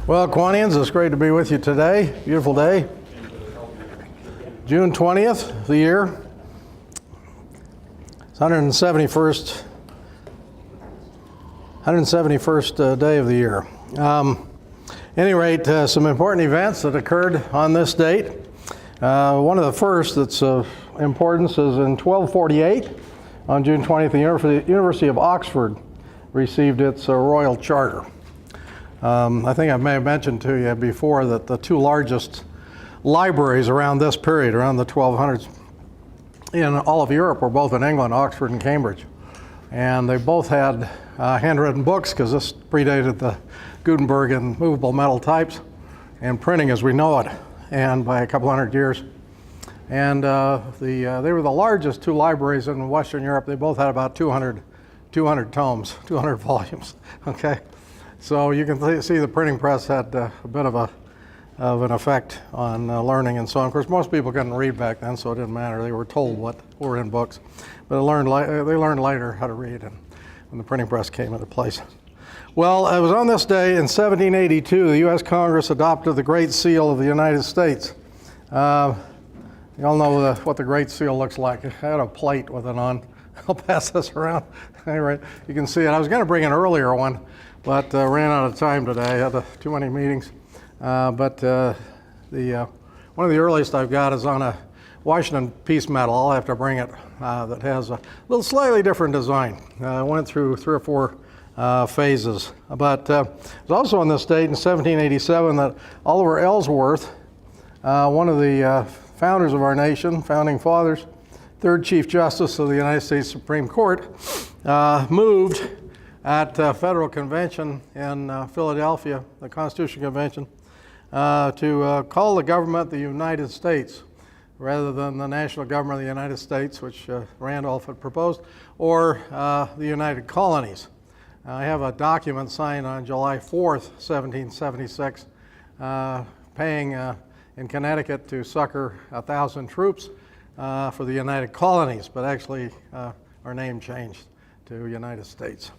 Well, Kiwanis, it's great to be with you today. Beautiful day. June 20th, the year. It's 171st day of the year. Any rate, some important events that occurred on this date. One of the first that's of importance is in 1248, on June 20th, the University of Oxford received its royal charter. I think I may have mentioned to you before that the two largest libraries around this period, around the 1200s, in all of Europe were both in England, Oxford and Cambridge. And they both had handwritten books, because this predated the Gutenberg and movable metal types and printing as we know it, and by a couple hundred years. And they were the largest two libraries in Western Europe. They both had about 200 tomes, 200 volumes, okay? So you can see the printing press had a bit of an effect on learning and so on. Of course, most people couldn't read back then, so it didn't matter. They were told what were in books. But they learned later how to read, and when the printing press came into place. Well, it was on this day in 1782, the U.S. Congress adopted the Great Seal of the United States. You all know what the Great Seal looks like. I had a plate with it on. I'll pass this around. Anyway, you can see it. I was going to bring an earlier one, but ran out of time today. I had too many meetings. One of the earliest I've got is on a Washington Peace Medal. I'll have to bring it. That has a little slightly different design. Went through 3 or 4 phases. But it was also on this date in 1787 that Oliver Ellsworth, one of the founders of our nation, founding fathers, third Chief Justice of the United States Supreme Court, moved at Federal Convention in Philadelphia, the Constitution Convention, to call the government the United States rather than the national government of the United States, which Randolph had proposed, or the United Colonies. I have a document signed on July 4th, 1776, paying in Connecticut to succor 1,000 troops for the United Colonies, but actually our name changed to United States.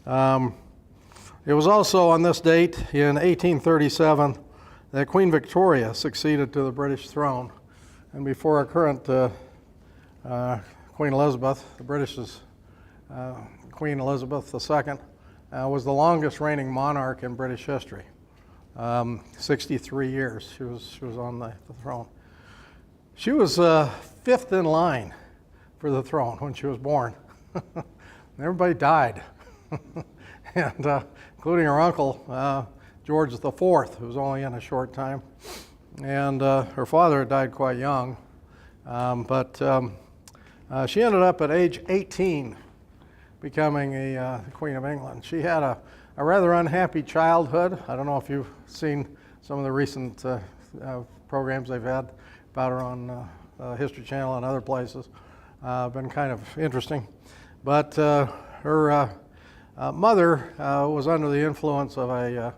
It was also on this date in 1837 that Queen Victoria succeeded to the British throne. And before our current Queen Elizabeth, the British's Queen Elizabeth II, was the longest reigning monarch in British history. 63 years she was on the throne. She was 5th in line for the throne when she was born. Everybody died, and including her uncle, George IV, who was only in a short time. And her father had died quite young, but she ended up at age 18 becoming the Queen of England. She had a rather unhappy childhood. I don't know if you've seen some of the recent programs they've had about her on History Channel and other places. Been kind of interesting. But her mother was under the influence of a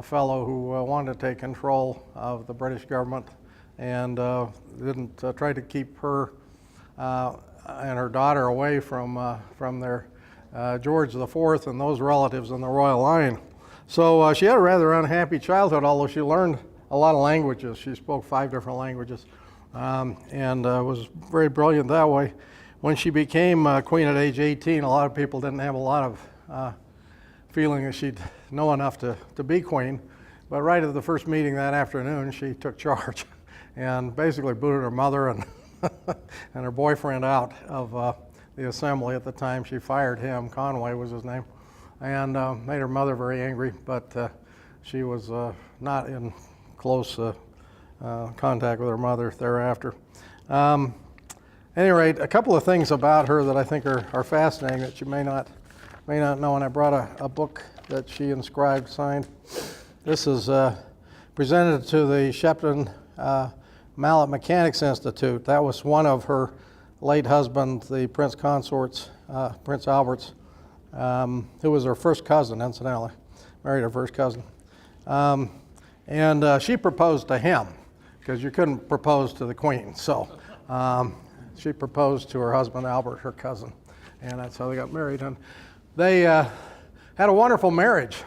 fellow who wanted to take control of the British government and didn't try to keep her and her daughter away from their George IV and those relatives in the royal line. So she had a rather unhappy childhood, although she learned a lot of languages. She spoke 5 different languages and was very brilliant that way. When she became queen at age 18, a lot of people didn't have a lot of feeling that she'd know enough to be queen. But right at the first meeting that afternoon, she took charge and basically booted her mother and and her boyfriend out of the assembly at the time. She fired him. Conway was his name, and made her mother very angry, but she was not in close contact with her mother thereafter. At any rate, a couple of things about her that I think are fascinating that you may not know, and I brought a book that she inscribed, signed. This is presented to the Shepton Mallet Mechanics Institute. That was one of her late husband, the Prince Consort's, Prince Albert's, who was her first cousin, incidentally, married her first cousin. And she proposed to him, because you couldn't propose to the Queen. So she proposed to her husband, Albert, her cousin, and that's how they got married. And they had a wonderful marriage.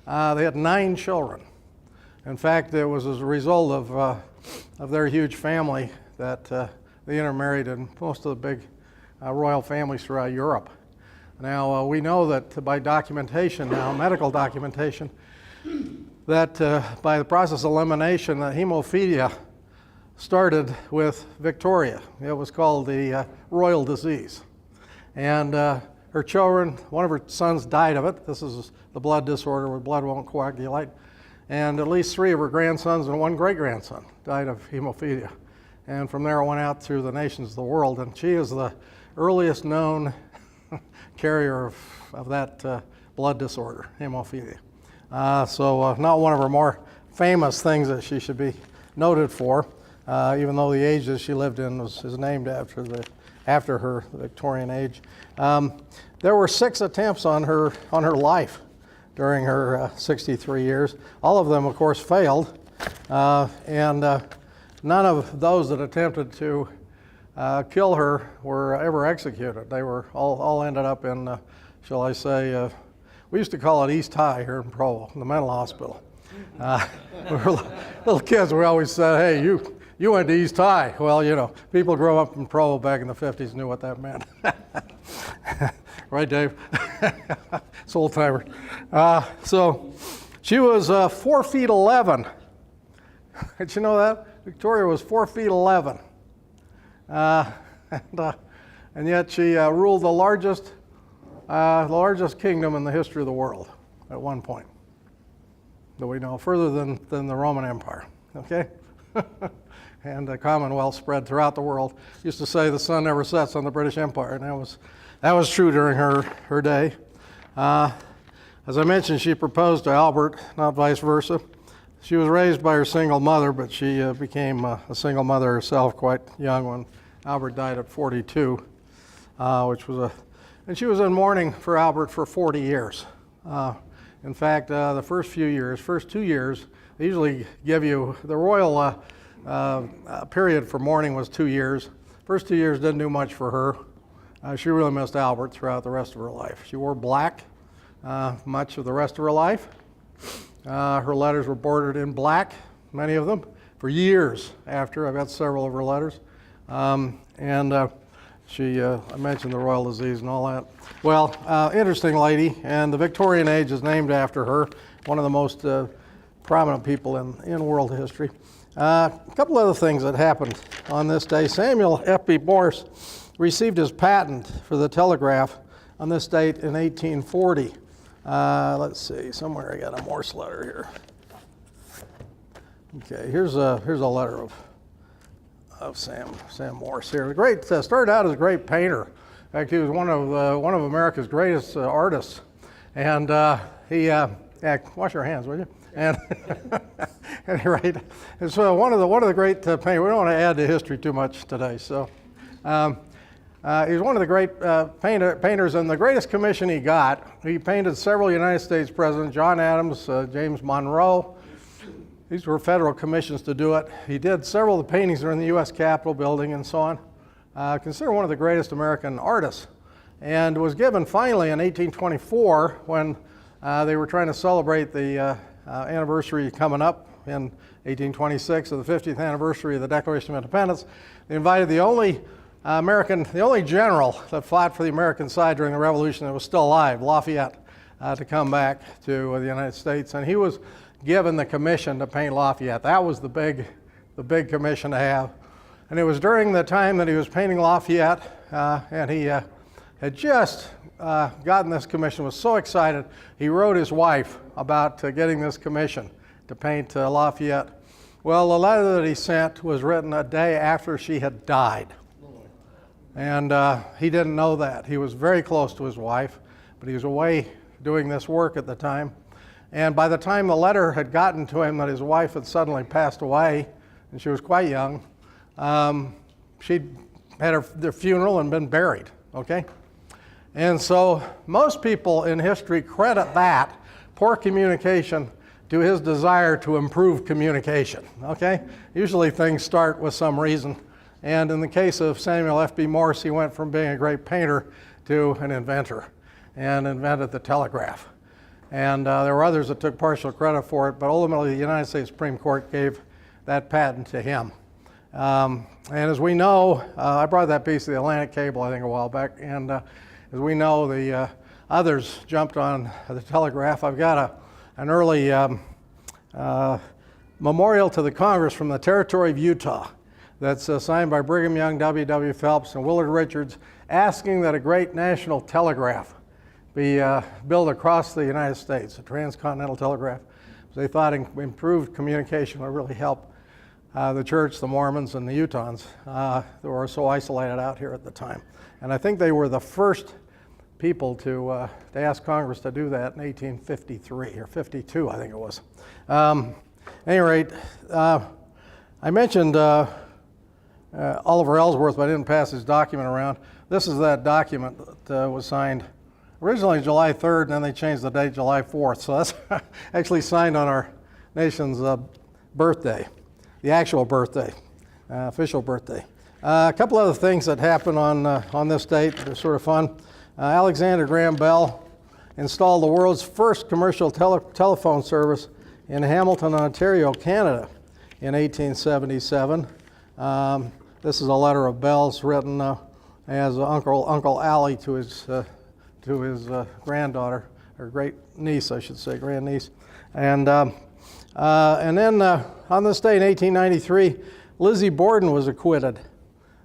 They had 9 children. In fact, it was as a result of their huge family that they intermarried in most of the big royal families throughout Europe. Now, we know that by documentation now, medical documentation, that by the process of elimination, hemophilia started with Victoria. It was called the royal disease. And her children, one of her sons died of it. This is the blood disorder where blood won't coagulate. And at least 3 of her grandsons and 1 great-grandson died of hemophilia. And from there it went out through the nations of the world. And she is the earliest known carrier of that blood disorder, hemophilia. So not one of her more famous things that she should be noted for, even though the age that she lived in is named after her Victorian age. There were 6 attempts on her life during her 63 years. All of them, of course, failed, and none of those that attempted to kill her were ever executed. They were all ended up in, shall I say, we used to call it East High here in Provo, the mental hospital. We were little kids, we always said, hey, you went to East High. Well, you know, people grew up in Provo back in the 50s knew what that meant. Right, Dave? It's old timer. So she was 4 feet 11. Did you know that? Victoria was 4 feet 11. And yet she ruled the largest kingdom in the history of the world at one point that we know, further than the Roman Empire, okay? And the Commonwealth spread throughout the world. Used to say the sun never sets on the British Empire, and that was true during her day. As I mentioned, she proposed to Albert, not vice versa. She was raised by her single mother, but she became a single mother herself quite young when Albert died at 42, and she was in mourning for Albert for 40 years. In fact, the first 2 years, they usually give you, the royal period for mourning was 2 years. First 2 years didn't do much for her. She really missed Albert throughout the rest of her life. She wore black much of the rest of her life. Her letters were bordered in black, many of them, for years after. I've got several of her letters. I mentioned the royal disease and all that. Well, interesting lady, and the Victorian age is named after her, one of the most prominent people in world history. A couple other things that happened on this day. Samuel F.B. Morse received his patent for the telegraph on this date in 1840. Let's see, somewhere I got a Morse letter here. Okay, here's a letter of Sam Morse here. The great started out as a great painter. In fact, he was one of America's greatest artists. And wash your hands, will you? And right, and so one of the great painters. We don't want to add to history too much today. So he was one of the great painters, and the greatest commission he got. He painted several United States presidents: John Adams, James Monroe. These were federal commissions to do it. He did several of the paintings that are in the U.S. Capitol building and so on. Considered one of the greatest American artists, and was given finally in 1824 when they were trying to celebrate the anniversary coming up in 1826 of the 50th anniversary of the Declaration of Independence. They invited the only general that fought for the American side during the Revolution that was still alive, Lafayette, to come back to the United States, and he was given the commission to paint Lafayette. That was the big commission to have. And it was during the time that he was painting Lafayette, and he had just gotten this commission, was so excited, he wrote his wife about getting this commission to paint Lafayette. Well, the letter that he sent was written a day after she had died. And he didn't know that. He was very close to his wife, but he was away doing this work at the time. And by the time the letter had gotten to him that his wife had suddenly passed away, and she was quite young, she'd had their funeral and been buried, okay? And so most people in history credit that poor communication to his desire to improve communication, okay? Usually things start with some reason. And in the case of Samuel F.B. Morse, he went from being a great painter to an inventor and invented the telegraph. And there were others that took partial credit for it, but ultimately the United States Supreme Court gave that patent to him. And as we know, I brought that piece of the Atlantic cable, I think, a while back, and as we know, the others jumped on the telegraph. I've got an early memorial to the Congress from the territory of Utah that's signed by Brigham Young, W.W. Phelps, and Willard Richards, asking that a great national telegraph be built across the United States, a transcontinental telegraph. They thought improved communication would really help the church, the Mormons, and the Utahns that were so isolated out here at the time. And I think they were the first people to ask Congress to do that in 1853 or 52, I think it was. At any rate, I mentioned Oliver Ellsworth, but I didn't pass his document around. This is that document that was signed originally July 3rd, and then they changed the date July 4th. So that's actually signed on our nation's birthday, the actual birthday, official birthday. A couple other things that happened on this date. They're sort of fun. Alexander Graham Bell installed the world's first commercial telephone service in Hamilton, Ontario, Canada in 1877. This is a letter of Bell's written as Uncle Allie to his granddaughter, or great niece, I should say, grandniece. And then on this day in 1893, Lizzie Borden was acquitted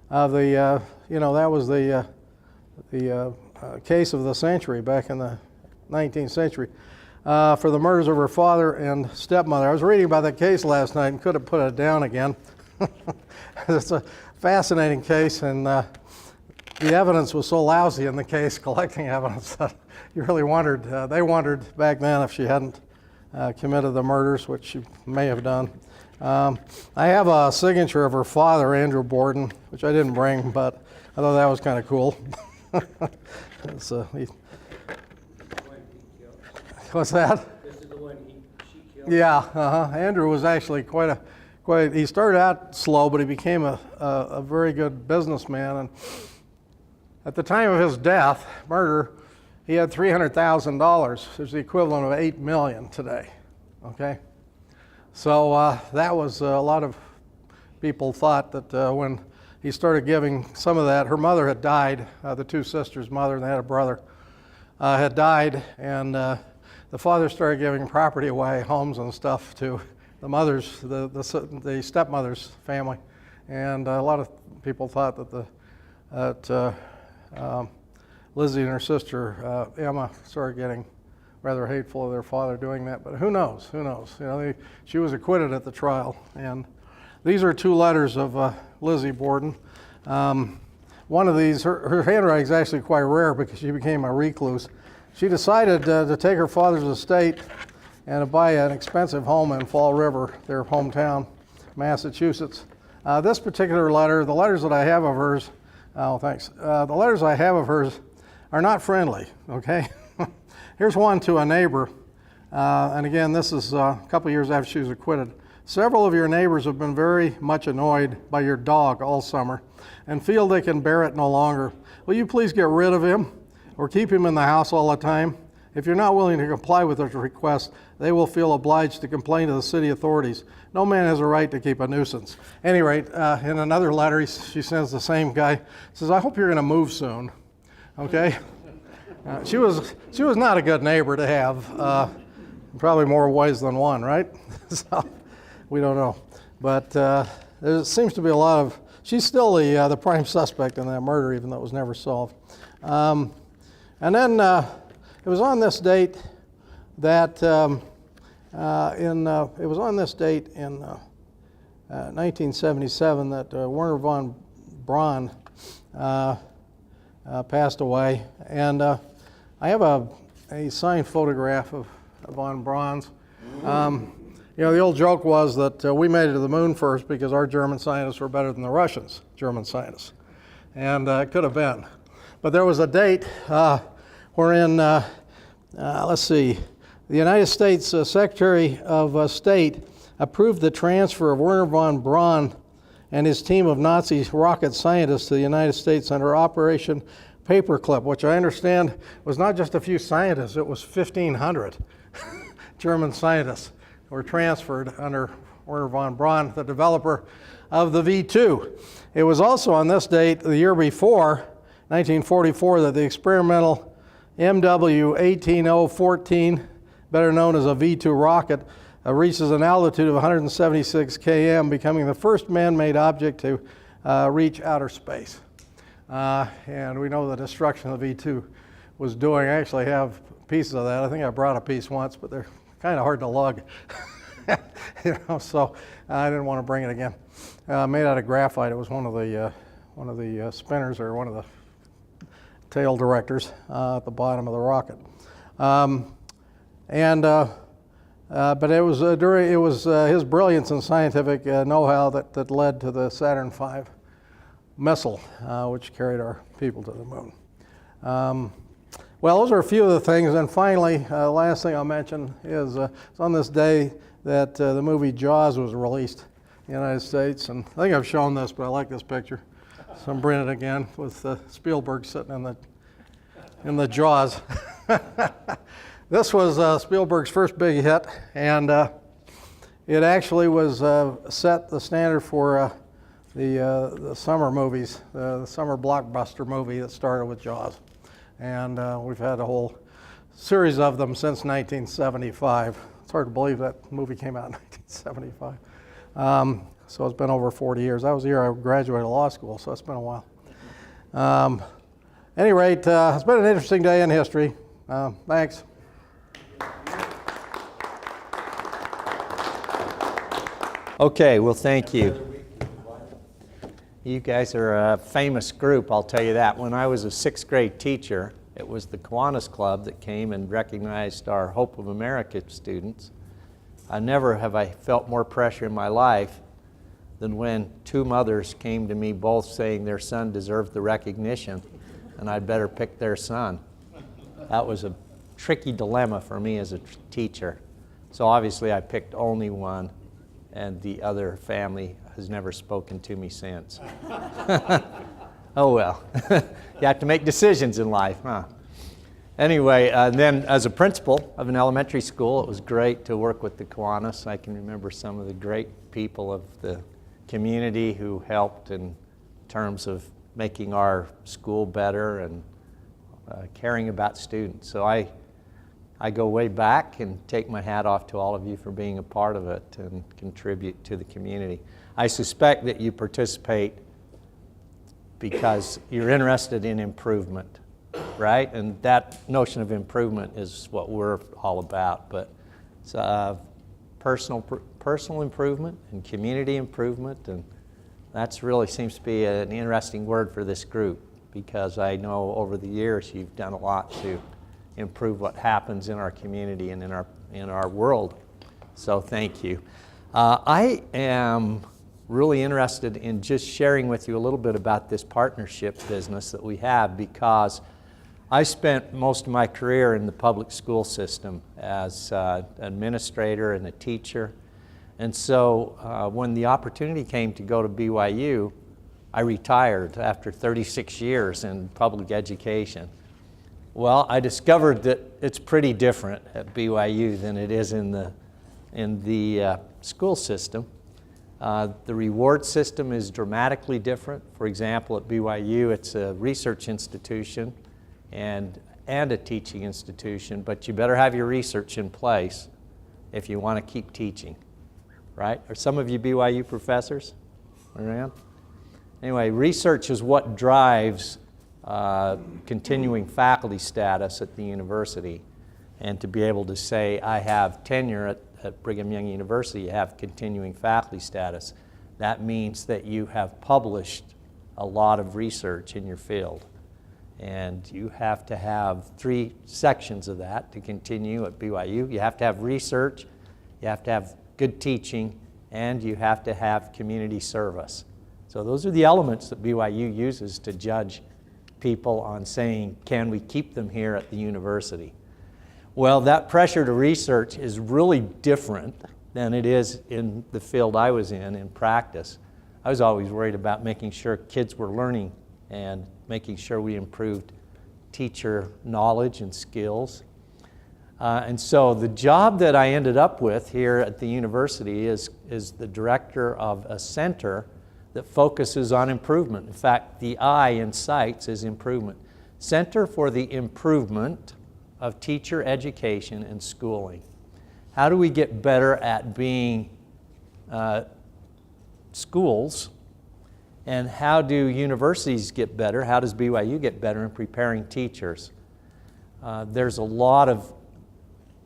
of the, that was the case of the century back in the 19th century for the murders of her father and stepmother. I was reading about that case last night and could have put it down again. It's a fascinating case, and the evidence was so lousy in the case, collecting evidence, that you really wondered, they wondered back then if she hadn't committed the murders, which she may have done. I have a signature of her father, Andrew Borden, which I didn't bring, but I thought that was kind of cool. What's that? This is the one she killed? Yeah, Andrew was actually he started out slow, but he became a very good businessman. And at the time of his death, murder, he had $300,000. It's the equivalent of $8 million today, okay? So that was a lot of people thought that when he started giving some of that, her mother had died, the two sisters' mother, and they had a brother, had died, and the father started giving property away, homes and stuff, to the mother's, the stepmother's family. And a lot of people thought that Lizzie and her sister Emma started getting rather hateful of their father doing that, but who knows? Who knows? She was acquitted at the trial, and these are two letters of Lizzie Borden. One of these, her handwriting is actually quite rare because she became a recluse. She decided to take her father's estate and to buy an expensive home in Fall River, their hometown, Massachusetts. This particular letter, the letters that I have of hers, the letters I have of hers are not friendly, okay? Here's one to a neighbor, and again, this is a couple years after she was acquitted. Several of your neighbors have been very much annoyed by your dog all summer and feel they can bear it no longer. Will you please get rid of him or keep him in the house all the time? If you're not willing to comply with their request, they will feel obliged to complain to the city authorities. No man has a right to keep a nuisance. At any rate, in another letter, she sends the same guy, says, I hope you're going to move soon, okay? She was not a good neighbor to have, probably more ways than one, right? So, we don't know. But there seems to be a lot of, she's still the prime suspect in that murder, even though it was never solved. And then it was on this date that it was on this date in 1977 that Werner von Braun passed away, and I have a signed photograph of von Braun's. The old joke was that we made it to the moon first because our German scientists were better than the Russians' German scientists, and it could have been. But there was a date wherein, let's see, the United States Secretary of State approved the transfer of Werner von Braun and his team of Nazi rocket scientists to the United States under Operation paperclip, which I understand was not just a few scientists, it was 1,500 German scientists were transferred under Werner von Braun, the developer of the V2. It was also on this date, the year before, 1944, that the experimental MW18014, better known as a V2 rocket, reaches an altitude of 176 km, becoming the first man-made object to reach outer space. And we know the destruction the V2 was doing. I actually have pieces of that. I think I brought a piece once, but they're kind of hard to lug. So I didn't want to bring it again. Made out of graphite. It was one of the spinners, or one of the tail directors at the bottom of the rocket. But it was his brilliance and scientific know-how that led to the Saturn V missile, which carried our people to the moon. Well, those are a few of the things. And finally, last thing I'll mention is it's on this day that the movie Jaws was released in the United States. And I think I've shown this, but I like this picture. So I'm bringing it again with Spielberg sitting in the Jaws. This was Spielberg's first big hit, and it actually was set the standard for the summer movies, the summer blockbuster movie that started with Jaws. And we've had a whole series of them since 1975. It's hard to believe that movie came out in 1975. So it's been over 40 years. That was the year I graduated law school, so it's been a while. At any rate, it's been an interesting day in history. Thanks. Okay, well, thank you. You guys are a famous group, I'll tell you that. When I was a sixth grade teacher, it was the Kiwanis Club that came and recognized our Hope of America students. Never have I felt more pressure in my life than when two mothers came to me both saying their son deserved the recognition and I'd better pick their son. That was a tricky dilemma for me as a teacher. So obviously I picked only one, and the other family has never spoken to me since. Oh well, you have to make decisions in life, huh? Anyway, then as a principal of an elementary school, it was great to work with the Kiwanis. I can remember some of the great people of the community who helped in terms of making our school better and caring about students. So I go way back and take my hat off to all of you for being a part of it and contribute to the community. I suspect that you participate because you're interested in improvement, right? And that notion of improvement is what we're all about. But it's personal improvement and community improvement, and that's really seems to be an interesting word for this group, because I know over the years you've done a lot to improve what happens in our community and in our world. So thank you. I am really interested in just sharing with you a little bit about this partnership business that we have, because I spent most of my career in the public school system as an administrator and a teacher. And so when the opportunity came to go to BYU, I retired after 36 years in public education. Well, I discovered that it's pretty different at BYU than it is in the school system. The reward system is dramatically different. For example, at BYU, it's a research institution and a teaching institution, but you better have your research in place if you want to keep teaching, right? Are some of you BYU professors around? Anyway, research is what drives continuing faculty status at the university. And to be able to say, I have tenure at Brigham Young University, you have continuing faculty status, that means that you have published a lot of research in your field. And you have to have 3 sections of that to continue at BYU. You have to have research, you have to have good teaching, and you have to have community service. So those are the elements that BYU uses to judge people on saying, can we keep them here at the university? Well, that pressure to research is really different than it is in the field I was in practice. I was always worried about making sure kids were learning and making sure we improved teacher knowledge and skills. And so the job that I ended up with here at the university is the director of a center that focuses on improvement. In fact, the I in CITES is improvement. Center for the Improvement of Teacher Education and Schooling. How do we get better at being schools, and how do universities get better? How does BYU get better in preparing teachers? There's a lot of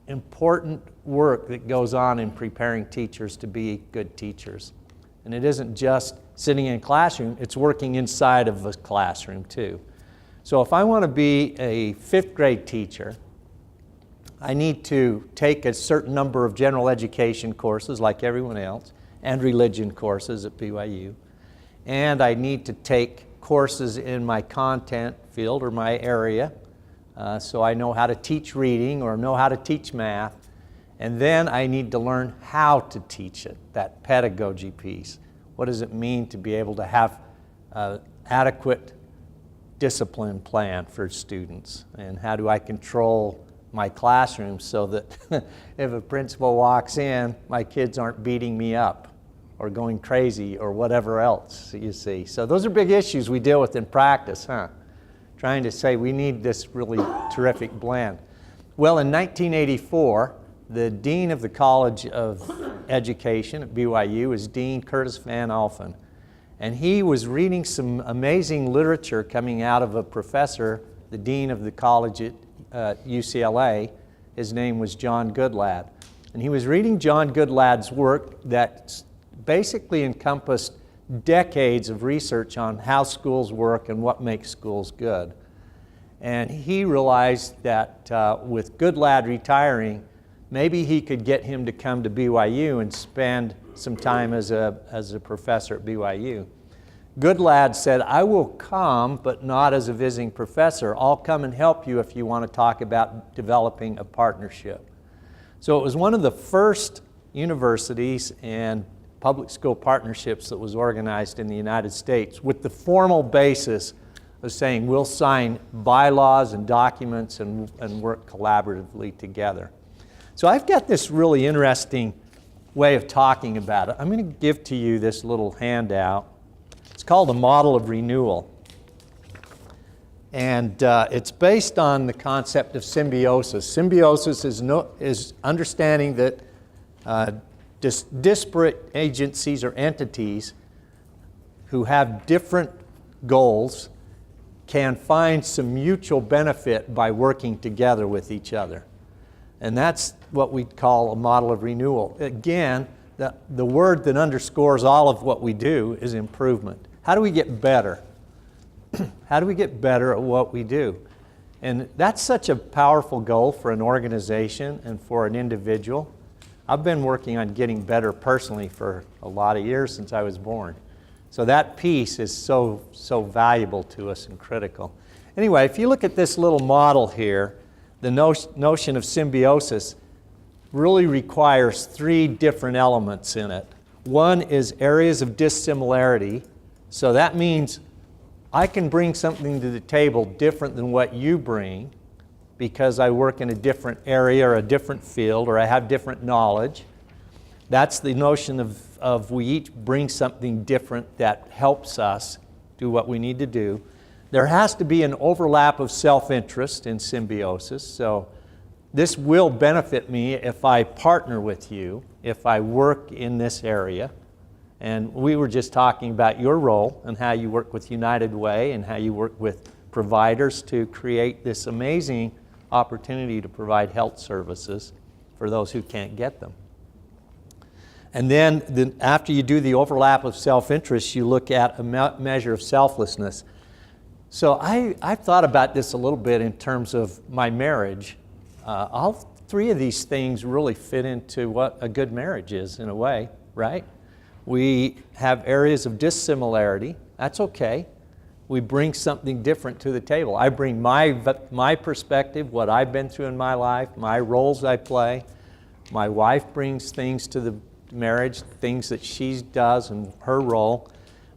important work that goes on in preparing teachers to be good teachers. And it isn't just sitting in a classroom, it's working inside of a classroom too. So if I want to be a 5th grade teacher, I need to take a certain number of general education courses like everyone else, and religion courses at BYU. And I need to take courses in my content field or my area, so I know how to teach reading or know how to teach math. And then I need to learn how to teach it, that pedagogy piece. What does it mean to be able to have an adequate discipline plan for students? And how do I control my classroom so that if a principal walks in, my kids aren't beating me up or going crazy or whatever else, you see. So those are big issues we deal with in practice, huh? Trying to say we need this really terrific blend. Well, in 1984, the Dean of the College of Education at BYU is Dean Curtis Van Alphen. And he was reading some amazing literature coming out of a professor, the Dean of the college at UCLA. His name was John Goodlad. And he was reading John Goodlad's work that basically encompassed decades of research on how schools work and what makes schools good. And he realized that with Goodlad retiring, maybe he could get him to come to BYU and spend some time as a professor at BYU. Goodlad said, I will come, but not as a visiting professor. I'll come and help you if you want to talk about developing a partnership. So it was one of the first universities and public school partnerships that was organized in the United States with the formal basis of saying we'll sign bylaws and documents and work collaboratively together. So I've got this really interesting way of talking about it. I'm going to give to you this little handout. It's called a model of renewal. And it's based on the concept of symbiosis. Symbiosis is understanding that disparate agencies or entities who have different goals can find some mutual benefit by working together with each other. And that's what we call a model of renewal. Again, the word that underscores all of what we do is improvement. How do we get better? How do we get better at what we do? And that's such a powerful goal for an organization and for an individual. I've been working on getting better personally for a lot of years since I was born. So that piece is so valuable to us and critical. Anyway, if you look at this little model here, the notion of symbiosis really requires 3 different elements in it. One is areas of dissimilarity. So that means I can bring something to the table different than what you bring because I work in a different area or a different field or I have different knowledge. That's the notion of we each bring something different that helps us do what we need to do. There has to be an overlap of self-interest in symbiosis. So this will benefit me if I partner with you, if I work in this area. And we were just talking about your role and how you work with United Way and how you work with providers to create this amazing opportunity to provide health services for those who can't get them. And then after you do the overlap of self-interest, you look at a measure of selflessness. So I've thought about this a little bit in terms of my marriage. All 3 of these things really fit into what a good marriage is in a way, right? We have areas of dissimilarity. That's okay. We bring something different to the table. I bring my perspective, what I've been through in my life, my roles I play. My wife brings things to the marriage, things that she does and her role.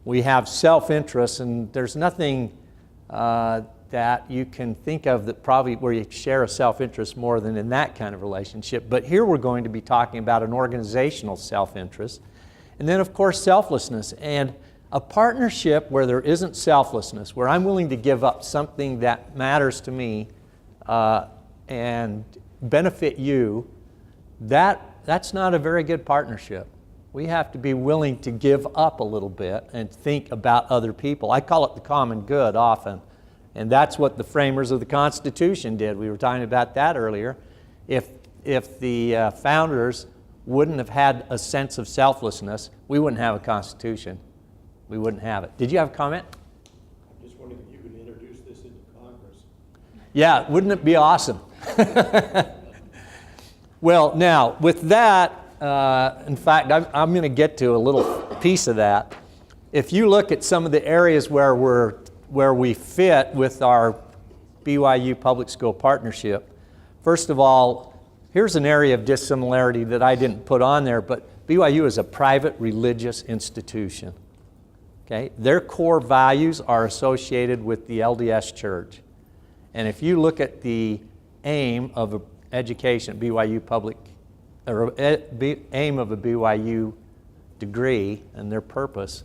We have self-interest, and there's nothing that you can think of that probably where you share a self-interest more than in that kind of relationship. But here we're going to be talking about an organizational self-interest. And then, of course, selflessness. And a partnership where there isn't selflessness, where I'm willing to give up something that matters to me and benefit you, that's not a very good partnership. We have to be willing to give up a little bit and think about other people. I call it the common good often. And that's what the framers of the Constitution did. We were talking about that earlier. If the founders wouldn't have had a sense of selflessness, we wouldn't have a Constitution. We wouldn't have it. Did you have a comment? I'm just wondering if you could introduce this into Congress. Yeah, wouldn't it be awesome? Well, now, with that, in fact, I'm going to get to a little piece of that. If you look at some of the areas where we fit with our BYU Public School Partnership, first of all, here's an area of dissimilarity that I didn't put on there, but BYU is a private religious institution. Okay? Their core values are associated with the LDS Church. And if you look at the aim of education at BYU Public, or aim of a BYU degree and their purpose,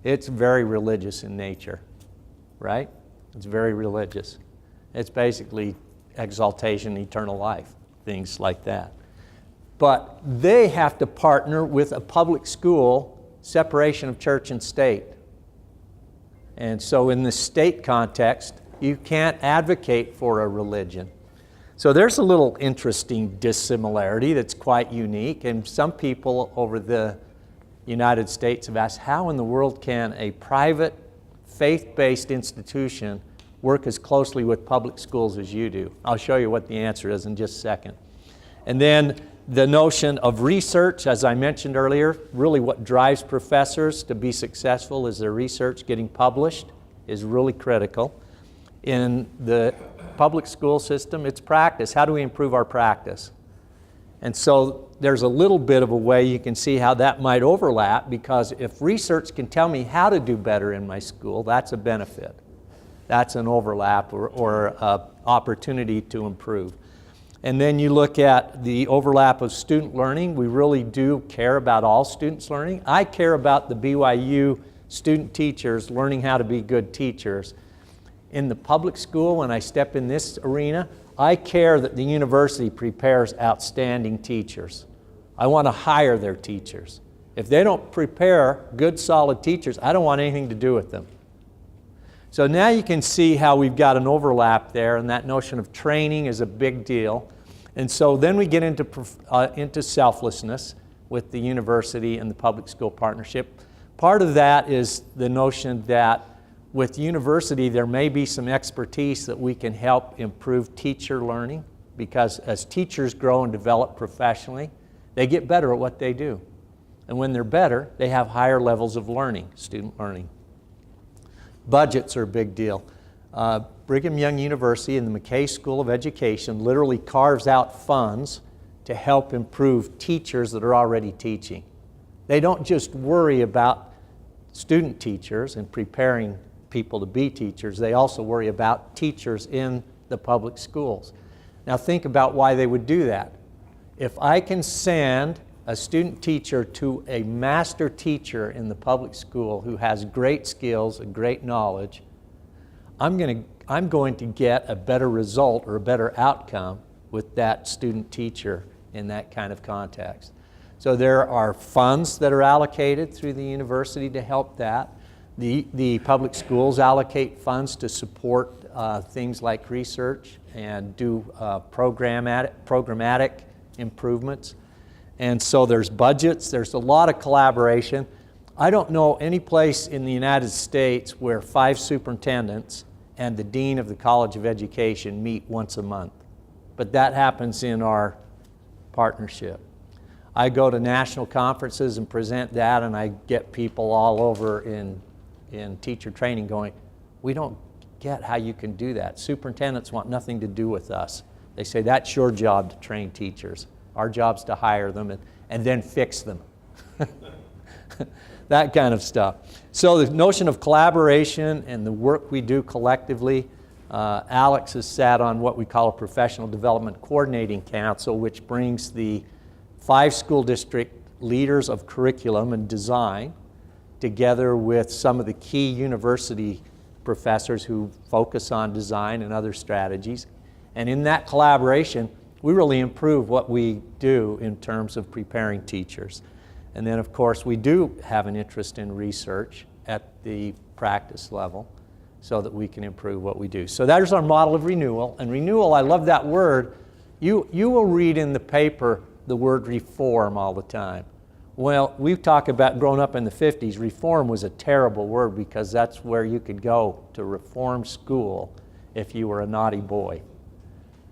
it's very religious in nature, right? It's very religious. It's basically exaltation, eternal life, things like that. But they have to partner with a public school, separation of church and state. And so in the state context, you can't advocate for a religion. So there's a little interesting dissimilarity that's quite unique, and some people over the United States have asked, how in the world can a private, faith-based institution work as closely with public schools as you do? I'll show you what the answer is in just a second. And then the notion of research, as I mentioned earlier, really what drives professors to be successful is their research getting published is really critical. In the public school system, it's practice. How do we improve our practice? And so there's a little bit of a way you can see how that might overlap, because if research can tell me how to do better in my school, that's a benefit. That's an overlap or an opportunity to improve. And then you look at the overlap of student learning. We really do care about all students learning. I care about the BYU student teachers learning how to be good teachers. In the public school, when I step in this arena, I care that the university prepares outstanding teachers. I want to hire their teachers. If they don't prepare good, solid teachers, I don't want anything to do with them. So now you can see how we've got an overlap there, and that notion of training is a big deal. And so then we get into selflessness with the university and the public school partnership. Part of that is the notion that with university, there may be some expertise that we can help improve teacher learning, because as teachers grow and develop professionally, they get better at what they do. And when they're better, they have higher levels of learning, student learning. Budgets are a big deal. Brigham Young University and the McKay School of Education literally carves out funds to help improve teachers that are already teaching. They don't just worry about student teachers and preparing people to be teachers. They also worry about teachers in the public schools. Now think about why they would do that. If I can send a student teacher to a master teacher in the public school who has great skills and great knowledge, I'm going to get a better result or a better outcome with that student teacher in that kind of context. So there are funds that are allocated through the university to help that. The public schools allocate funds to support things like research and do programmatic improvements. And so there's budgets, there's a lot of collaboration. I don't know any place in the United States where 5 superintendents and the dean of the College of Education meet once a month. But that happens in our partnership. I go to national conferences and present that, and I get people all over in teacher training going, we don't get how you can do that. Superintendents want nothing to do with us. They say, that's your job to train teachers. Our job's to hire them and then fix them. that kind of stuff. So the notion of collaboration and the work we do collectively, Alex has sat on what we call a Professional Development Coordinating Council, which brings the 5 school district leaders of curriculum and design together with some of the key university professors who focus on design and other strategies. And in that collaboration, we really improve what we do in terms of preparing teachers. And then, of course, we do have an interest in research at the practice level so that we can improve what we do. So that is our model of renewal. And renewal, I love that word. You will read in the paper the word reform all the time. Well, we've talked about growing up in the 50s. Reform was a terrible word because that's where you could go to reform school if you were a naughty boy.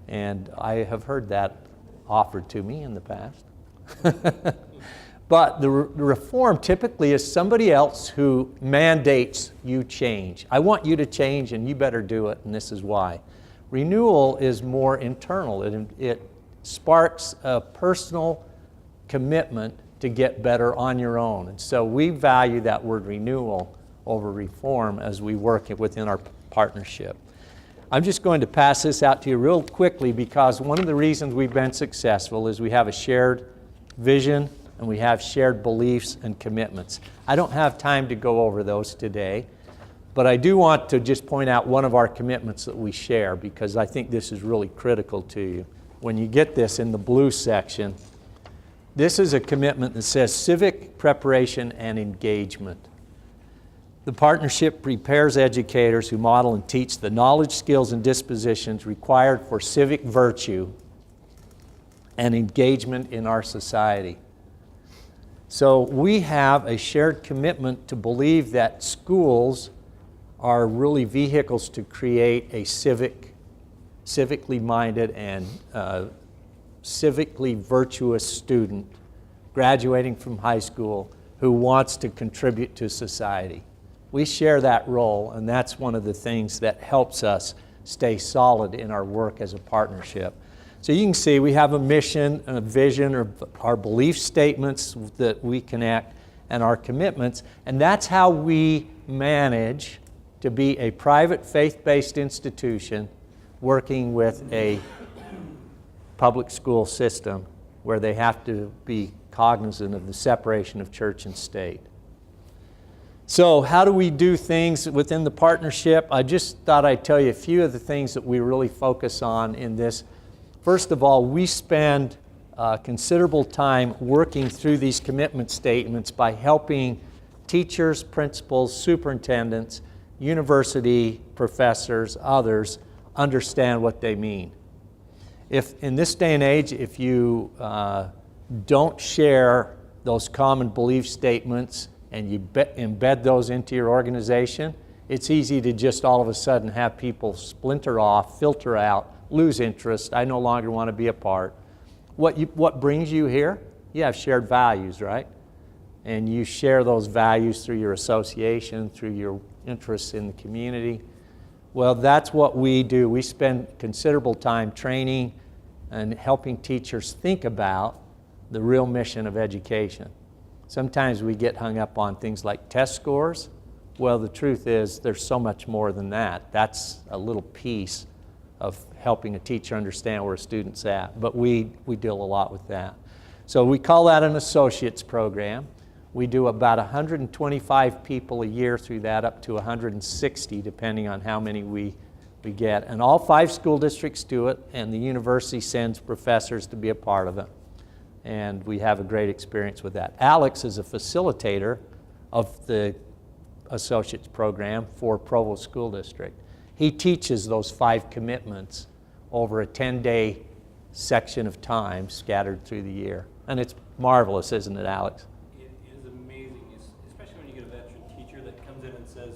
And I have heard that offered to me in the past. But the reform typically is somebody else who mandates you change. I want you to change and you better do it, and this is why. Renewal is more internal. It sparks a personal commitment to get better on your own. And so we value that word renewal over reform as we work within our partnership. I'm just going to pass this out to you real quickly because one of the reasons we've been successful is we have a shared vision and we have shared beliefs and commitments. I don't have time to go over those today, but I do want to just point out one of our commitments that we share because I think this is really critical to you. When you get this in the blue section, this is a commitment that says civic preparation and engagement. The partnership prepares educators who model and teach the knowledge, skills, and dispositions required for civic virtue and engagement in our society. So we have a shared commitment to believe that schools are really vehicles to create a civically minded and civically virtuous student graduating from high school who wants to contribute to society. We share that role, and that's one of the things that helps us stay solid in our work as a partnership. So you can see we have a mission and a vision, or our belief statements that we connect, and our commitments, and that's how we manage to be a private faith-based institution working with a public school system where they have to be cognizant of the separation of church and state. So how do we do things within the partnership? I just thought I'd tell you a few of the things that we really focus on in this. First of all, we spend considerable time working through these commitment statements by helping teachers, principals, superintendents, university professors, others understand what they mean. If in this day and age, if you don't share those common belief statements and you embed those into your organization, it's easy to just all of a sudden have people splinter off, filter out, lose interest. I no longer want to be a part. What brings you here? You have shared values, right? And you share those values through your association, through your interests in the community. Well, that's what we do. We spend considerable time training and helping teachers think about the real mission of education. Sometimes we get hung up on things like test scores. Well, the truth is there's so much more than that. That's a little piece of helping a teacher understand where a student's at, but we deal a lot with that. So we call that an associates program. We do about 125 people a year through that, up to 160 depending on how many we get. And all 5 school districts do it, and the university sends professors to be a part of it. And we have a great experience with that. Alex is a facilitator of the associates program for Provo School District. He teaches those 5 commitments over a 10-day section of time scattered through the year. And it's marvelous, isn't it, Alex? It is amazing, especially when you get a veteran teacher that comes in and says,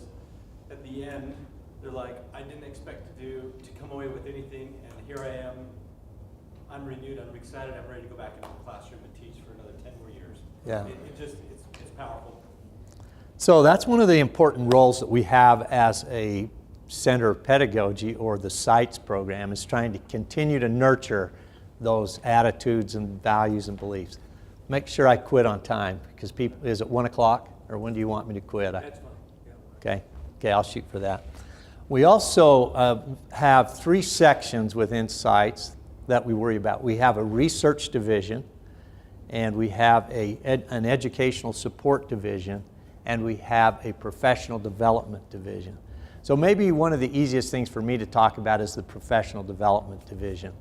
at the end, they're like, I didn't expect to come away with anything, and here I am. I'm renewed, I'm excited, I'm ready to go back into the classroom and teach for another 10 more years. Yeah. It's powerful. So that's one of the important roles that we have as a Center of Pedagogy, or the SITES program, is trying to continue to nurture those attitudes and values and beliefs. Make sure I quit on time, because people, is it 1 o'clock? Or when do you want me to quit? That's fine. Yeah. Okay, I'll shoot for that. We also have 3 sections within sites that we worry about. We have a research division, and we have an educational support division, and we have a professional development division. So maybe one of the easiest things for me to talk about is the professional development division.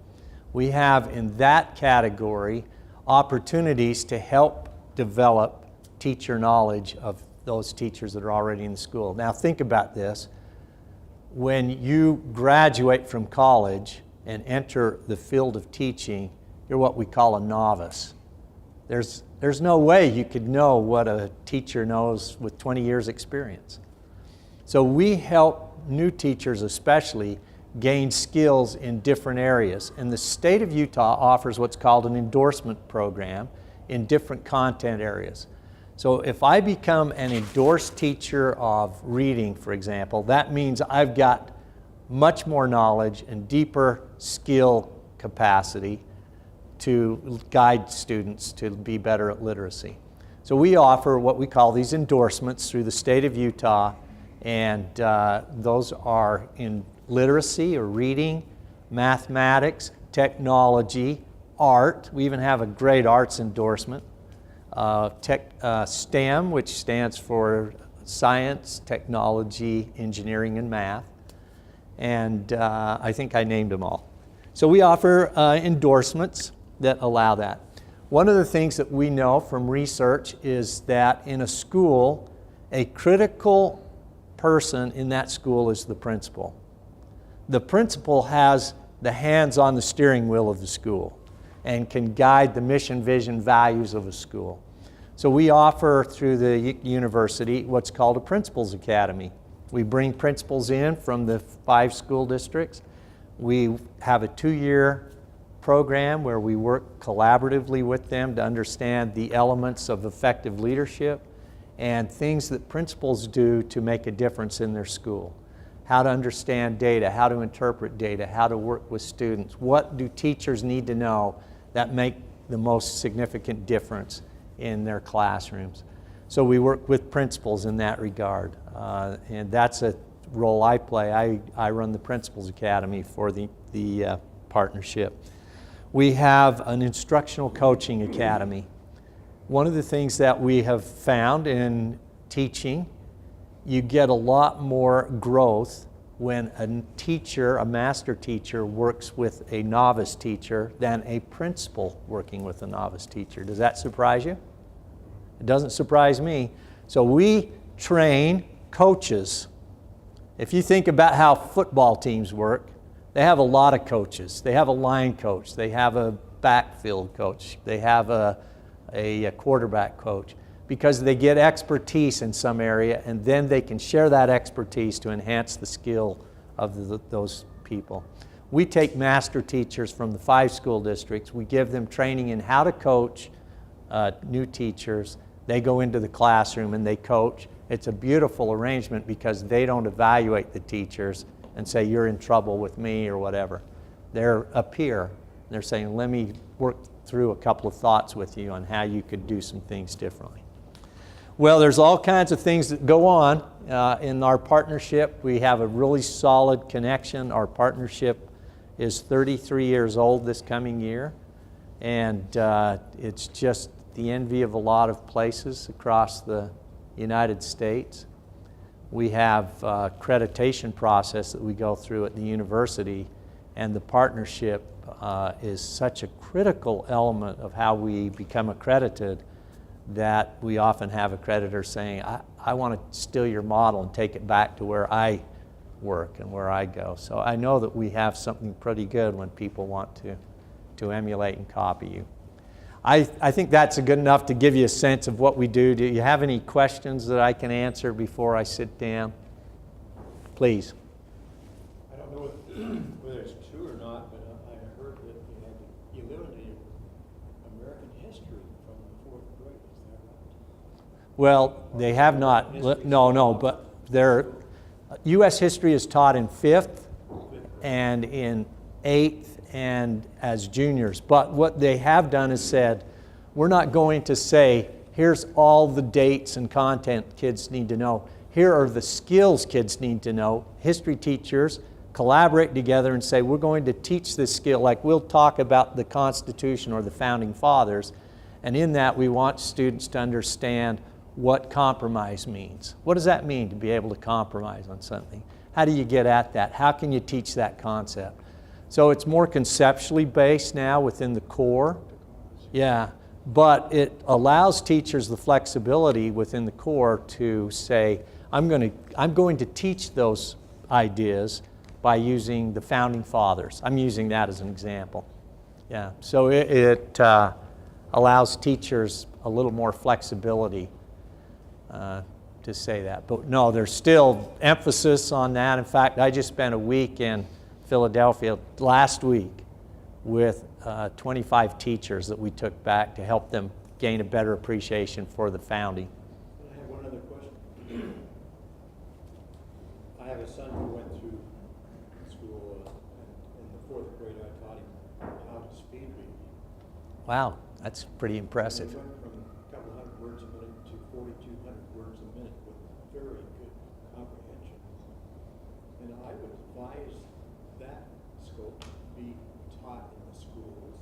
We have in that category opportunities to help develop teacher knowledge of those teachers that are already in the school. Now think about this. When you graduate from college and enter the field of teaching, you're what we call a novice. There's no way you could know what a teacher knows with 20 years experience. So we help new teachers especially gain skills in different areas. And the state of Utah offers what's called an endorsement program in different content areas. So if I become an endorsed teacher of reading, for example, that means I've got much more knowledge and deeper skill capacity to guide students to be better at literacy. So we offer what we call these endorsements through the state of Utah, and those are in literacy or reading, mathematics, technology, art. We even have a great arts endorsement. STEM, which stands for science, technology, engineering, and math. And I think I named them all. So we offer endorsements that allow that. One of the things that we know from research is that in a school, a critical person in that school is the principal. The principal has the hands on the steering wheel of the school and can guide the mission, vision, values of a school. So we offer through the university what's called a Principals Academy. We bring principals in from the 5 school districts. We have a 2-year program where we work collaboratively with them to understand the elements of effective leadership and things that principals do to make a difference in their school. How to understand data, how to interpret data, how to work with students. What do teachers need to know that make the most significant difference in their classrooms? So we work with principals in that regard, and that's a role I play. I run the Principals Academy for the partnership. We have an instructional coaching academy. One of the things that we have found in teaching, you get a lot more growth when a teacher, a master teacher, works with a novice teacher than a principal working with a novice teacher. Does that surprise you? It doesn't surprise me. So we train coaches. If you think about how football teams work, they have a lot of coaches. They have a line coach. They have a backfield coach. They have a quarterback coach, because they get expertise in some area and then they can share that expertise to enhance the skill of those people. We take master teachers from the 5 school districts. We give them training in how to coach new teachers. They go into the classroom and they coach. It's a beautiful arrangement because they don't evaluate the teachers and say, you're in trouble with me or whatever. They're a peer. They're saying, let me work through a couple of thoughts with you on how you could do some things differently. Well, there's all kinds of things that go on in our partnership. We have a really solid connection. Our partnership is 33 years old this coming year, and it's just the envy of a lot of places across the United States. We have a accreditation process that we go through at the university, and the partnership is such a critical element of how we become accredited that we often have accreditors saying, I want to steal your model and take it back to where I work and where I go. So I know that we have something pretty good when people want to emulate and copy you. I think that's good enough to give you a sense of what we do. Do you have any questions that I can answer before I sit down? Please. I don't know whether it's true or not, but I heard that you eliminated American history from the 4th grade. Is that right? Well, they have not. No, but U.S. history is taught in 5th and in 8th and as juniors. But what they have done is said, we're not going to say here's all the dates and content kids need to know. Here are the skills kids need to know. History teachers collaborate together and say, we're going to teach this skill, like we'll talk about the Constitution or the Founding Fathers, and in that we want students to understand what compromise means. What does that mean to be able to compromise on something? How do you get at that? How can you teach that concept? So it's more conceptually based now within the core. Yeah, but it allows teachers the flexibility within the core to say, I'm going to teach those ideas by using the Founding Fathers. I'm using that as an example. Yeah, so it allows teachers a little more flexibility to say that. But no, there's still emphasis on that. In fact, I just spent a week in Philadelphia last week with 25 teachers that we took back to help them gain a better appreciation for the founding. I have one other question. I have a son who went through school in the 4th grade. I taught him how to speed read. Wow, that's pretty impressive. He went from a couple hundred words a minute to 4,200 words a minute with very good comprehension. And I would advise that scope be taught in the schools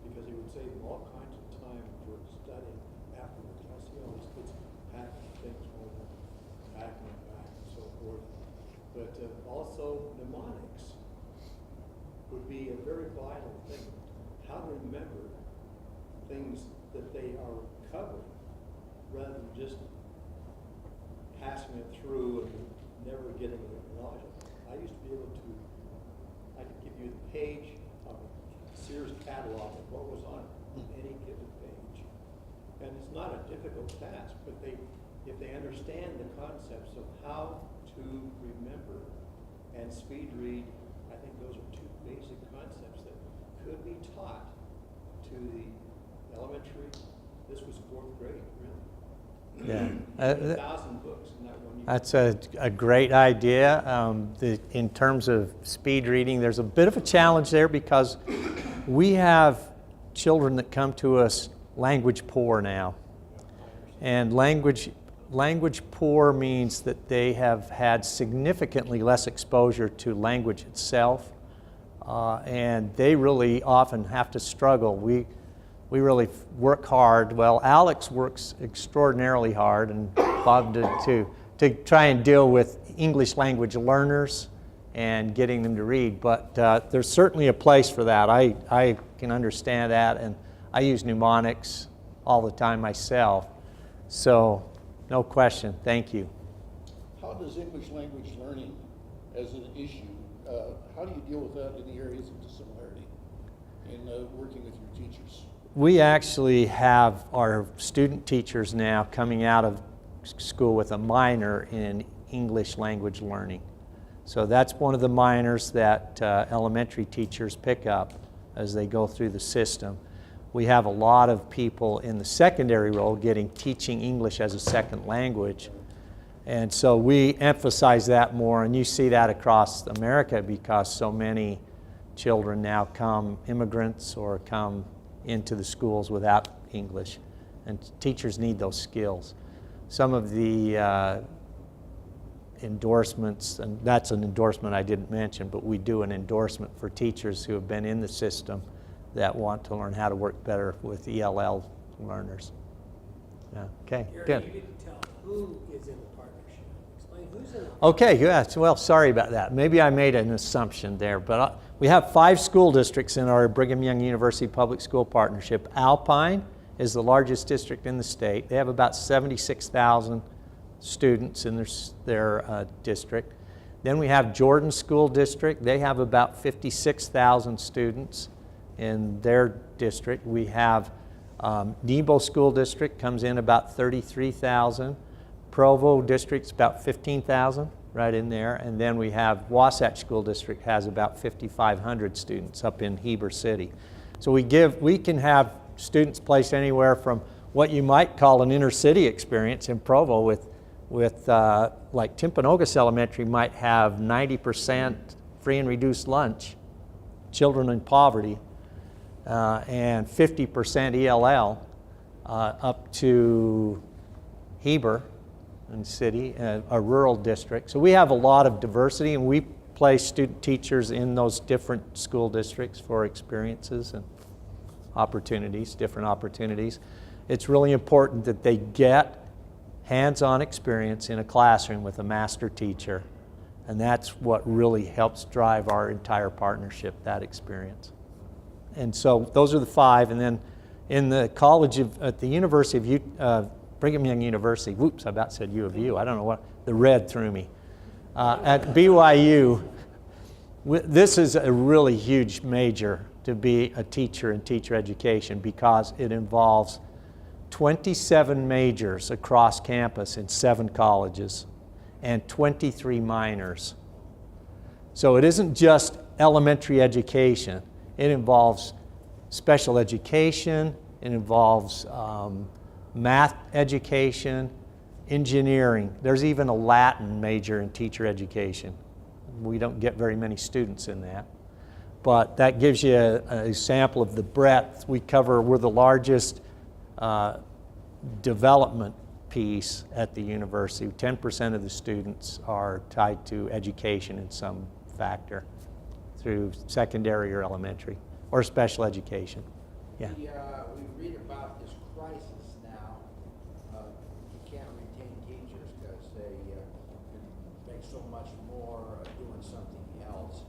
because it would save them all kinds of time for studying afterwards. I see all these kids packing things home, packing them back and so forth. But also mnemonics would be a very vital thing. How to remember things that they are covering rather than just passing it through and never getting the knowledge. I used to be able to, I could give you the page of a Sears catalog of what was on any given page. And it's not a difficult task, but if they understand the concepts of how to remember and speed read, I think those are two basic concepts that could be taught to the elementary. This was 4th grade, really. Yeah. 1,000 books in that one year. That's a great idea. In terms of speed reading, there's a bit of a challenge there because we have children that come to us language poor now. And language poor means that they have had significantly less exposure to language itself. And they really often have to struggle. We really work hard. Well, Alex works extraordinarily hard, and Bob did too, to try and deal with English language learners and getting them to read. But there's certainly a place for that. I can understand that, and I use mnemonics all the time myself. So, no question. Thank you. How does English language learning as an issue, how do you deal with that in the areas of dissimilarity in working with your teachers? We actually have our student teachers now coming out of school with a minor in English language learning. So that's one of the minors that elementary teachers pick up as they go through the system. We have a lot of people in the secondary role getting teaching English as a second language. And so we emphasize that more, and you see that across America because so many children now come, immigrants, or come into the schools without English. And teachers need those skills. Some of the endorsements, and that's an endorsement I didn't mention, but we do an endorsement for teachers who have been in the system that want to learn how to work better with ELL learners. Yeah. Okay, Gary, good. you didn't tell who is in the partnership. Explain who's in the partnership. Okay, yes. Well, sorry about that. Maybe I made an assumption there, but we have 5 school districts in our Brigham Young University Public School Partnership. Alpine is the largest district in the state. They have about 76,000 students in their district. Then we have Jordan School District. They have about 56,000 students in their district. We have Nebo School District comes in about 33,000. Provo District's about 15,000, right in there. And then we have Wasatch School District has about 5,500 students up in Heber City. So we can have students placed anywhere from what you might call an inner city experience in Provo with like Timpanogos Elementary might have 90% free and reduced lunch, children in poverty, and 50% ELL. up to Heber and city, a rural district. So we have a lot of diversity, and we place student teachers in those different school districts for experiences and opportunities, different opportunities. It's really important that they get hands-on experience in a classroom with a master teacher, and that's what really helps drive our entire partnership, that experience. And so those are the 5, and then in the college at the University of Brigham Young University, whoops, I about said U of U, I don't know what, the red threw me. At BYU, this is a really huge major to be a teacher in teacher education because it involves 27 majors across campus in 7 colleges and 23 minors. So it isn't just elementary education. It involves special education, it involves math education, engineering. There's even a Latin major in teacher education. We don't get very many students in that. But that gives you a sample of the breadth. We're the largest development piece at the university. 10% of the students are tied to education in some factor through secondary or elementary or special education. Yeah. We read about this crisis now. You can't retain teachers because they make so much more doing something else.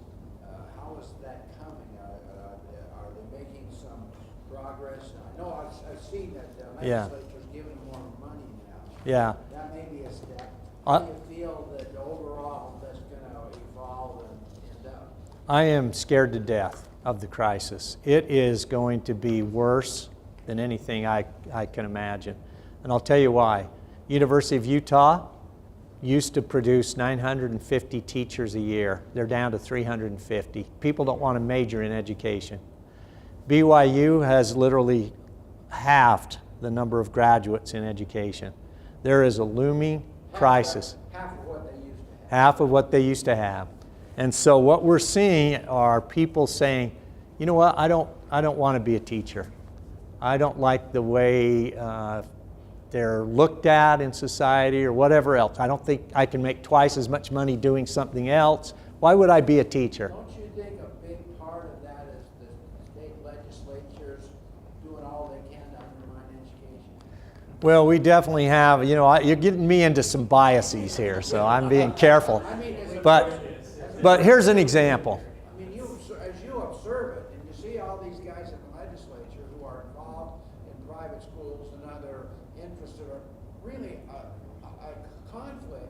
How is that coming? Are they making some progress? I know I've seen that the legislature's giving them more money now. Yeah. That may be a step. How do you feel that overall that's going to evolve and end up? I am scared to death of the crisis. It is going to be worse than anything I can imagine. And I'll tell you why. University of Utah used to produce 950 teachers a year. They're down to 350. People don't want to major in education. BYU has literally halved the number of graduates in education. There is a looming crisis. Half of what they used to have. Half of what they used to have. And so what we're seeing are people saying, you know what, I don't want to be a teacher. I don't like the way they're looked at in society or whatever else. I don't think I can make twice as much money doing something else. Why would I be a teacher? Don't you think a big part of that is the state legislatures doing all they can to undermine education? Well, we definitely have, you're getting me into some biases here, so I'm being careful. I mean, But here's an example. I mean, as you observe it, and you see all these guys in the legislature who are involved in private schools and other interests that are really a conflict,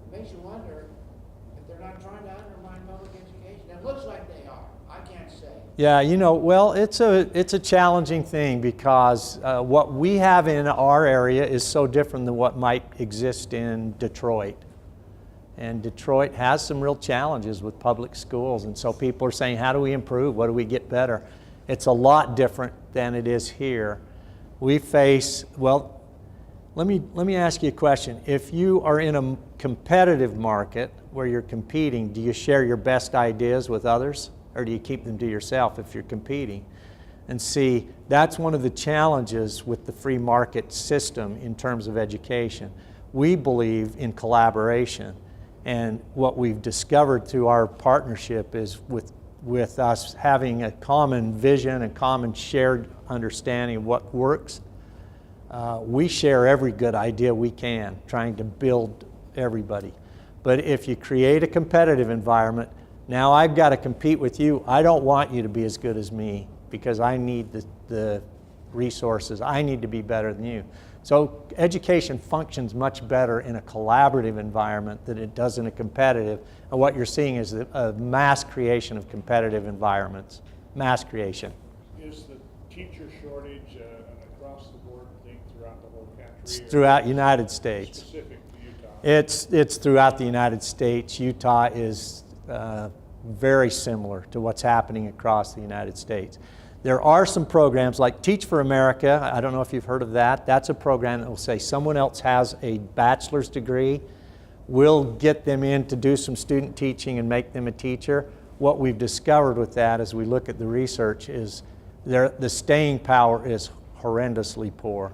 it makes you wonder if they're not trying to undermine public education. It looks like they are. I can't say. Yeah, well, it's a challenging thing because what we have in our area is so different than what might exist in Detroit. And Detroit has some real challenges with public schools, and so people are saying, how do we improve? What do we get better? It's a lot different than it is here. We face, well, let me ask you a question. If you are in a competitive market where you're competing, do you share your best ideas with others, or do you keep them to yourself if you're competing? And see, that's one of the challenges with the free market system in terms of education. We believe in collaboration. And what we've discovered through our partnership is with us having a common vision and common shared understanding of what works, we share every good idea we can, trying to build everybody. But if you create a competitive environment, now I've got to compete with you. I don't want you to be as good as me because I need the resources. I need to be better than you. So education functions much better in a collaborative environment than it does in a competitive. And what you're seeing is a mass creation of competitive environments. Mass creation. Is the teacher shortage an across-the-board thing throughout the whole country? It's throughout the United States. Specific to Utah? It's throughout the United States. Utah is very similar to what's happening across the United States. There are some programs like Teach for America. I don't know if you've heard of that. That's a program that will say someone else has a bachelor's degree. We'll get them in to do some student teaching and make them a teacher. What we've discovered with that as we look at the research is the staying power is horrendously poor.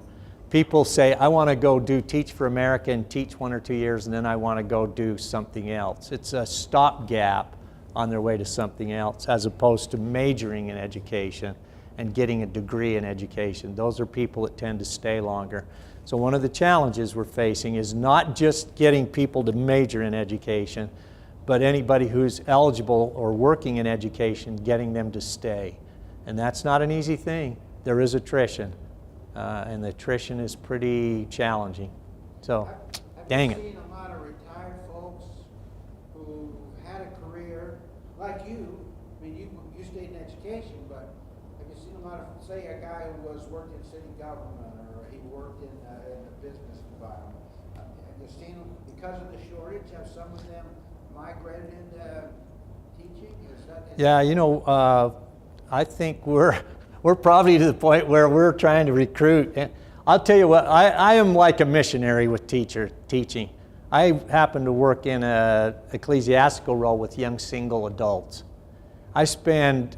People say, I want to go do Teach for America and teach 1 or 2 years, and then I want to go do something else. It's a stopgap on their way to something else, as opposed to majoring in education and getting a degree in education. Those are people that tend to stay longer. So one of the challenges we're facing is not just getting people to major in education, but anybody who's eligible or working in education, getting them to stay. And that's not an easy thing. There is attrition, and the attrition is pretty challenging. So, dang it. I've seen a lot of retired folks who had a career, like you. I mean, you stayed in education, but have you seen a lot of, say, a guy who was working in city government, or he worked in the business environment. Have you seen, because of the shortage, have some of them migrated into teaching? Yeah, you know, I think we're probably to the point where we're trying to recruit. And I'll tell you what, I am like a missionary with teaching. I happen to work in an ecclesiastical role with young single adults. I spend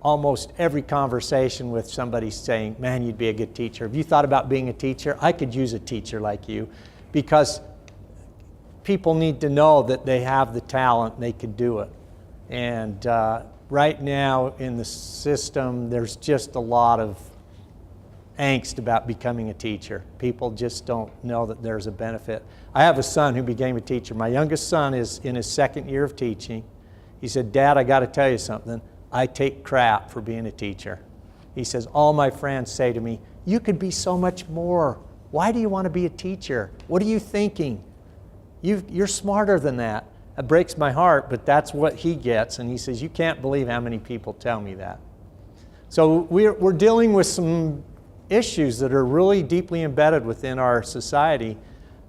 almost every conversation with somebody saying, man, you'd be a good teacher. Have you thought about being a teacher? I could use a teacher like you, because people need to know that they have the talent and they could do it. And right now in the system, there's just a lot of angst about becoming a teacher. People just don't know that there's a benefit. I have a son who became a teacher. My youngest son is in his 2nd year of teaching. He said, Dad, I got to tell you something. I take crap for being a teacher. He says, all my friends say to me, you could be so much more. Why do you want to be a teacher? What are you thinking? You're smarter than that. It breaks my heart, but that's what he gets. And he says, you can't believe how many people tell me that. So we're dealing with some issues that are really deeply embedded within our society.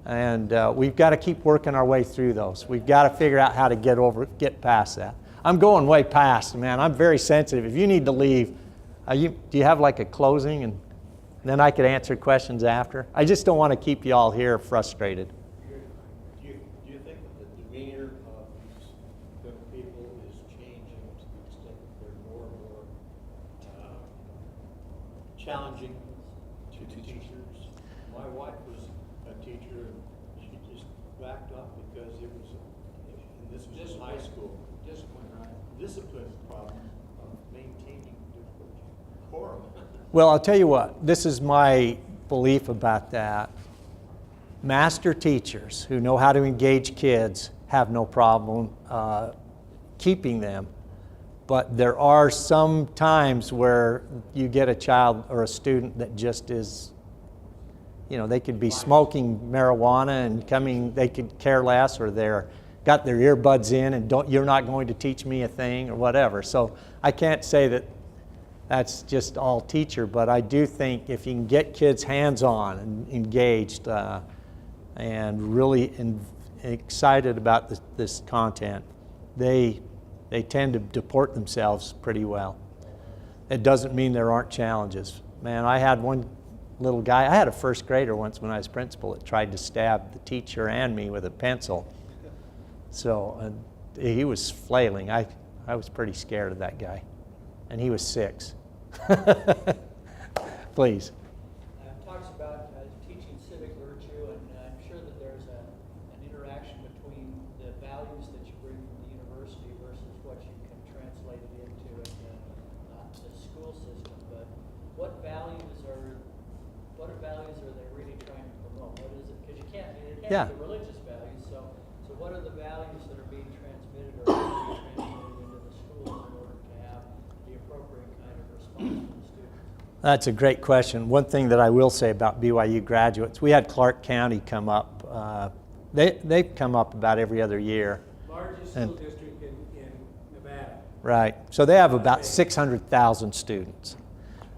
And we've got to keep working our way through those. We've got to figure out how to get past that. I'm going way past, man. I'm very sensitive. If you need to leave, do you have like a closing, and then I could answer questions after? I just don't want to keep you all here frustrated. Do you think that the demeanor of these young people is changing to the extent that they're more and more challenging to teachers? My wife was a teacher, and she just backed up because it was, and this was in high school. Discipline problem of maintaining decorum. Well, I'll tell you what, this is my belief about that. Master teachers who know how to engage kids have no problem keeping them. But there are some times where you get a child or a student that just is, you know, they could be smoking marijuana and they could care less, or they're got their earbuds in and you're not going to teach me a thing, or whatever. So I can't say that that's just all teacher, but I do think if you can get kids hands-on and engaged and really excited about this content, they tend to deport themselves pretty well. It doesn't mean there aren't challenges. Man, I had one little guy, I had a 1st grader once when I was principal that tried to stab the teacher and me with a pencil. So he was flailing. I was pretty scared of that guy. And he was 6. Please. Talks about teaching civic virtue, and I'm sure that there's an interaction between the values that you bring from the university versus what you can translate it into in the school system. But what values are they really trying to promote? What is it? Because it can't be the religious values. So what are the values that are being transmitted or being transmitted into the schools in order to have the appropriate kind of response from the students? That's a great question. One thing that I will say about BYU graduates, we had Clark County come up. They've come up about every other year. Largest school district in Nevada. Right. So they have about 600,000 students.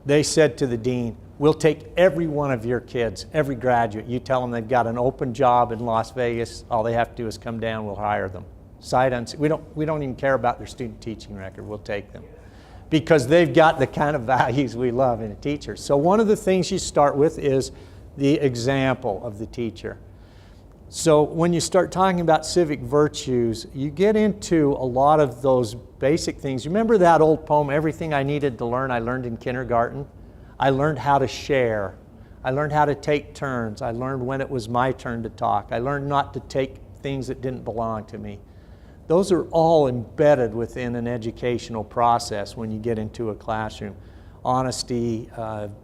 They said to the dean, we'll take every one of your kids, every graduate. You tell them they've got an open job in Las Vegas. All they have to do is come down. We'll hire them. Sight unseen. We don't even care about their student teaching record. We'll take them because they've got the kind of values we love in a teacher. So one of the things you start with is the example of the teacher. So when you start talking about civic virtues, you get into a lot of those basic things. Remember that old poem, Everything I Needed to Learn, I Learned in Kindergarten? I learned how to share. I learned how to take turns. I learned when it was my turn to talk. I learned not to take things that didn't belong to me. Those are all embedded within an educational process when you get into a classroom. Honesty,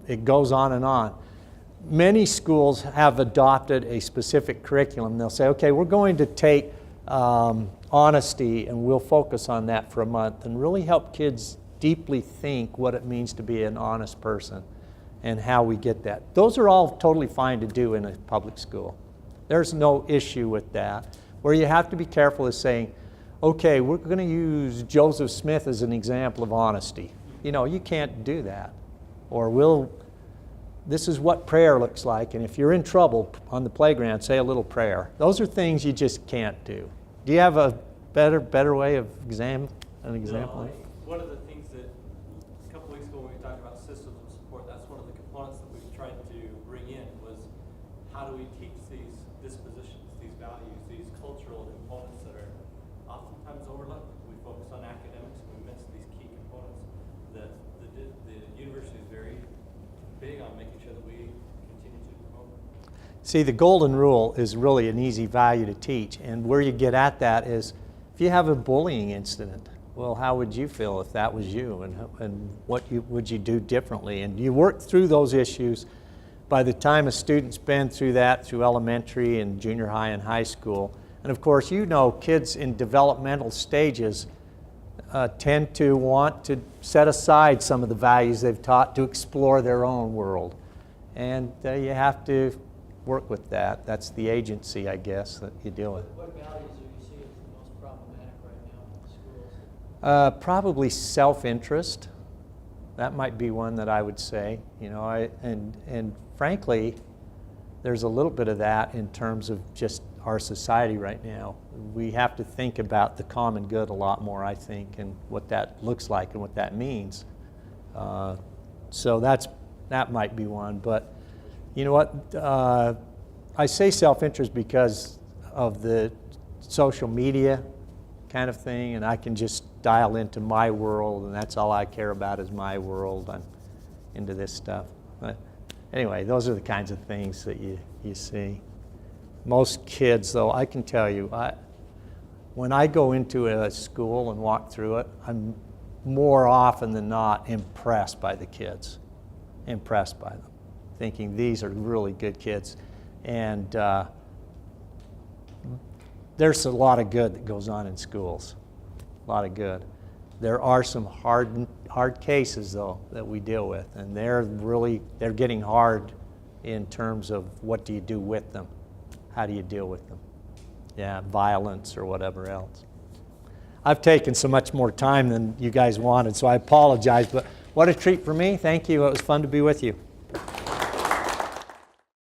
it goes on and on. Many schools have adopted a specific curriculum. They'll say, okay, we're going to take honesty and we'll focus on that for a month and really help kids deeply think what it means to be an honest person and how we get that. Those are all totally fine to do in a public school. There's no issue with that. Where you have to be careful is saying, okay, we're going to use Joseph Smith as an example of honesty. You know, you can't do that. Or this is what prayer looks like, and if you're in trouble on the playground, say a little prayer. Those are things you just can't do. Do you have a better way of an example? No, one of the things that a couple weeks ago when we talked about systems of support, that's one of the components that we tried to bring in was how do we teach these dispositions, these values, these cultural components that are oftentimes overlooked. We focus on academics and we miss these key components that the university is very big on making sure that we continue to promote. See, the golden rule is really an easy value to teach, and where you get at that is if you have a bullying incident, well, how would you feel if that was you, and what would you do differently? And you work through those issues. By the time a student's been through that, through elementary and junior high and high school, and of course, you know, kids in developmental stages tend to want to set aside some of the values they've taught to explore their own world. And you have to work with that. That's the agency, I guess, that you deal with. What values do you see as the most problematic right now in schools? Probably self-interest. That might be one that I would say. You know, and frankly, there's a little bit of that in terms of just our society right now. We have to think about the common good a lot more, I think, and what that looks like and what that means. So that might be one. But you know what? I say self-interest because of the social media kind of thing, and I can just dial into my world, and that's all I care about is my world. I'm into this stuff. But anyway, those are the kinds of things that you see. Most kids, though, I can tell you, when I go into a school and walk through it, I'm more often than not impressed by the kids, impressed by them, thinking these are really good kids. And there's a lot of good that goes on in schools, a lot of good. There are some hard cases, though, that we deal with, and they're getting hard in terms of what do you do with them. How do you deal with them? Yeah, violence or whatever else. I've taken so much more time than you guys wanted, so I apologize, but what a treat for me. Thank you. It was fun to be with you.